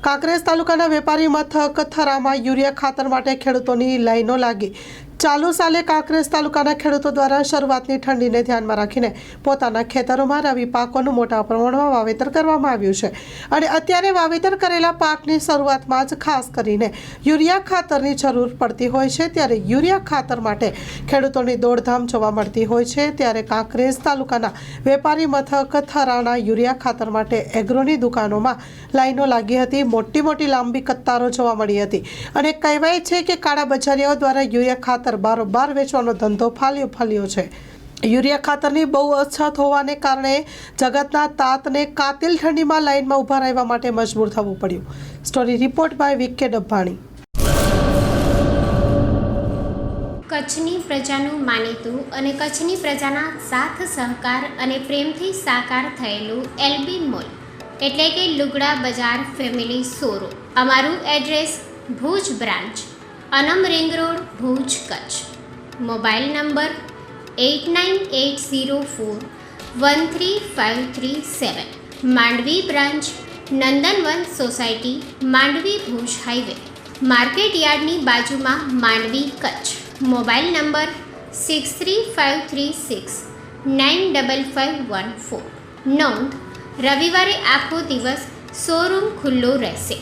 કાંકરેજ તાલુકાના વેપારી મથક થરામાં યુરિયા ખાતર માટે ખેડૂતોની લાઈનો લાગી। ચાલુ સાલે કાંકરેજ તાલુકાના ખેડૂતો દ્વારા શરૂઆતની ઠંડીને ધ્યાનમાં રાખીને પોતાના ખેતરોમાં રવિ પાકોનું મોટા પ્રમાણમાં વાવેતર કરવામાં આવ્યું છે અને અત્યારે વાવેતર કરેલા પાકની શરૂઆતમાં જ ખાસ કરીને યુરિયા ખાતરની જરૂર પડતી હોય છે। ત્યારે યુરિયા ખાતર માટે ખેડૂતોની દોડધામ જોવા મળતી હોય છે। ત્યારે કાંકરેજ તાલુકાના વેપારી મથક થરાના યુરિયા ખાતર માટે એગ્રોની દુકાનોમાં લાઈનો લાગી હતી। મોટી મોટી લાંબી કતારો જોવા મળી હતી અને કહેવાય છે કે કાળા બજારીઓ દ્વારા યુરિયા ખાતર બારોબાર વેચવાનો ધંધો ફાલ્યો છે। યુરિયા ખાતરની બહુ અછત હોવાને કારણે જગતના તાતને કાતિલ ઠંડીમાં લાઈનમાં ઊભા રહેવા માટે મજબૂર થવું પડ્યું। સ્ટોરી રિપોર્ટ બાય વિકે ડબ્બાણી। કચ્છની પ્રજાનું માનીતું અને કચ્છની પ્રજાના સાથ સહકાર અને પ્રેમથી સાકાર થયેલું એલબી મોલ એટલે કે લુગડા બજાર ફેમિલી શોરૂમ। અમારું એડ્રેસ ભુજ બ્રાન્ચ, અનમ ring road, Bhuj, Kutch. Mobile number 8980413537। Mandvi branch, Nandanvan society, Mandvi, Bhuj highway, market યાર્ડની બાજુમાં, માંડવી, કચ્છ। Mobile number 6353695514। નોંધ: રવિવારે આખો દિવસ શોરૂમ ખુલ્લો રહેશે।